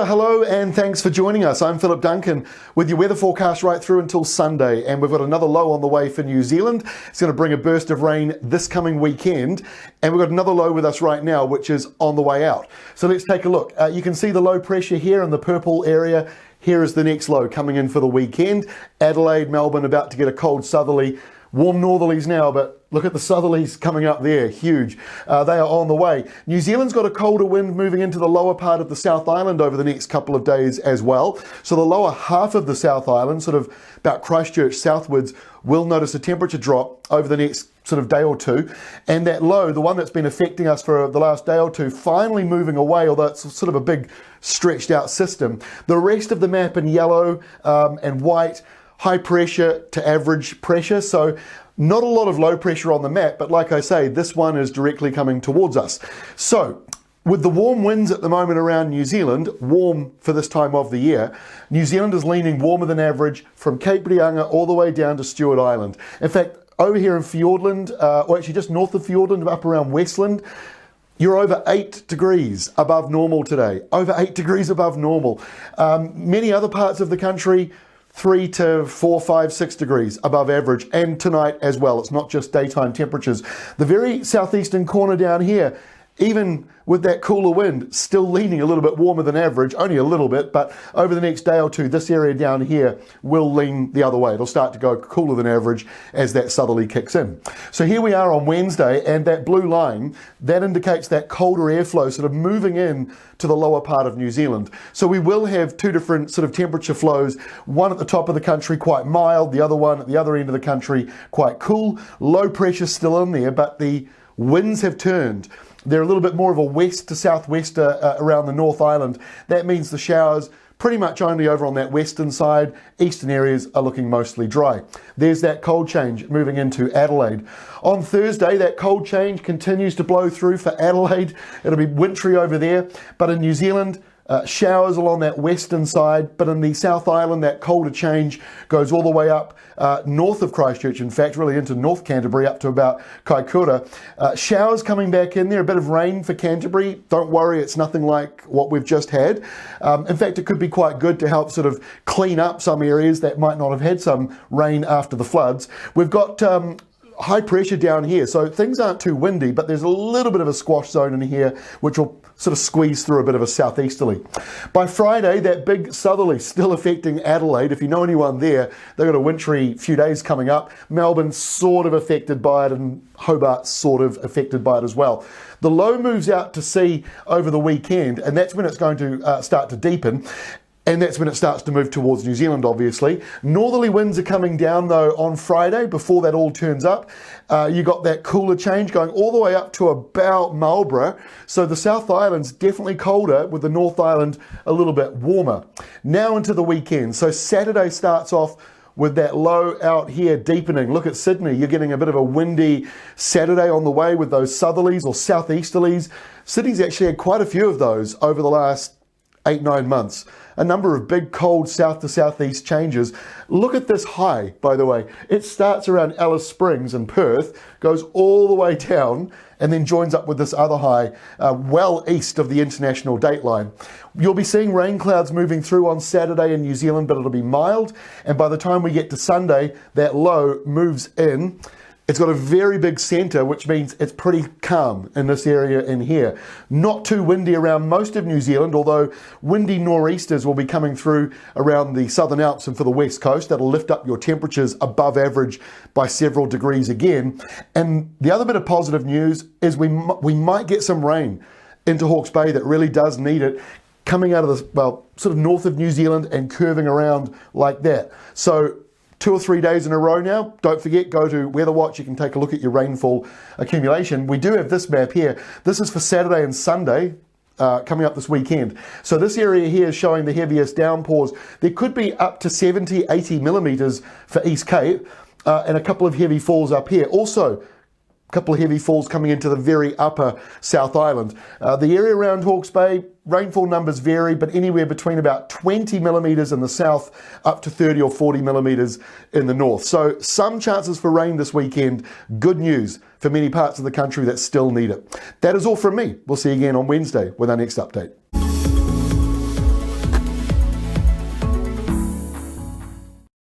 Kia ora, hello, and thanks for joining us. I'm Philip Duncan with your weather forecast right through until Sunday, and we've got another low on the way for New Zealand. It's going to bring a burst of rain this coming weekend, and we've got another low with us right now, which is on the way out. So let's take a look. You can see the low pressure here in the purple area. Here is the next low coming in for the weekend. Adelaide, Melbourne about to get a cold southerly. Warm northerlies now, but look at the southerlies coming up there, huge. They are on the way. New Zealand's got a colder wind moving into the lower part of the South Island over the next couple of days as well. So the lower half of the South Island, sort of about Christchurch southwards, will notice a temperature drop over the next sort of day or two. And that low, the one that's been affecting us for the last day or two, finally moving away, although it's sort of a big stretched out system. The rest of the map in yellow and white, high pressure to average pressure, so not a lot of low pressure on the map, but like I say, this one is directly coming towards us. So with the warm winds at the moment around New Zealand, warm for this time of the year, New Zealand is leaning warmer than average from Cape Reinga all the way down to Stewart Island. In fact, over here in Fiordland, or actually just north of Fiordland, up around Westland, you're over 8 degrees above normal today, over 8 degrees above normal. Many other parts of the country, 3 to 4, 5, 6 degrees above average, and tonight as well. It's not just daytime temperatures. The very southeastern corner down here, even with that cooler wind, still leaning a little bit warmer than average, only a little bit, but over the next day or two, this area down here will lean the other way. It'll start to go cooler than average as that southerly kicks in. So here we are on Wednesday, and that blue line, that indicates that colder airflow sort of moving in to the lower part of New Zealand. So we will have two different sort of temperature flows, one at the top of the country quite mild, the other one at the other end of the country quite cool. Low pressure still in there, but the winds have turned. They're a little bit more of a west to southwest around the North Island. That means the showers pretty much only over on that western side. Eastern areas are looking mostly dry. There's that cold change moving into Adelaide. On Thursday, that cold change continues to blow through for Adelaide. It'll be wintry over there, but in New Zealand, showers along that western side, but in the South Island, that colder change goes all the way up north of Christchurch, in fact, really into North Canterbury up to about Kaikoura. Showers coming back in there, a bit of rain for Canterbury. Don't worry, it's nothing like what we've just had. In fact, it could be quite good to help sort of clean up some areas that might not have had some rain after the floods. We've got high pressure down here, so things aren't too windy, but there's a little bit of a squash zone in here which will sort of squeeze through a bit of a southeasterly. By Friday, that big southerly still affecting Adelaide. If you know anyone there, they've got a wintry few days coming up. Melbourne sort of affected by it, and Hobart sort of affected by it as well. The low moves out to sea over the weekend, and that's when it's going to start to deepen. And that's when it starts to move towards New Zealand, obviously. Northerly winds are coming down, though, on Friday, before that all turns up. You got that cooler change going all the way up to about Marlborough. So the South Island's definitely colder, with the North Island a little bit warmer. Now into the weekend. So Saturday starts off with that low out here deepening. Look at Sydney. You're getting a bit of a windy Saturday on the way with those southerlies or southeasterlies. Sydney's actually had quite a few of those over the last 8-9 months. A number of big cold south to southeast changes. Look at this high, by the way. It starts around Alice Springs in Perth, goes all the way down, and then joins up with this other high well east of the international date line. You'll be seeing rain clouds moving through on Saturday in New Zealand, but it'll be mild, and by the time we get to Sunday, that low moves in. It's got a very big centre, which means it's pretty calm in this area in here. Not too windy around most of New Zealand, although windy nor'easters will be coming through around the Southern Alps and for the west coast. That'll lift up your temperatures above average by several degrees again. And the other bit of positive news is we might get some rain into Hawke's Bay that really does need it, coming out of the, well, sort of north of New Zealand and curving around like that. So 2 or 3 days in a row now. Don't forget, go to Weather Watch. You can take a look at your rainfall accumulation. We do have this map here. This is for Saturday and Sunday coming up this weekend. So this area here is showing the heaviest downpours. There could be up to 70, 80 millimetres for East Cape and a couple of heavy falls up here. Also, couple of heavy falls coming into the very upper South Island. The area around Hawke's Bay, rainfall numbers vary, but anywhere between about 20 millimetres in the south up to 30 or 40 millimetres in the north. So some chances for rain this weekend. Good news for many parts of the country that still need it. That is all from me. We'll see you again on Wednesday with our next update.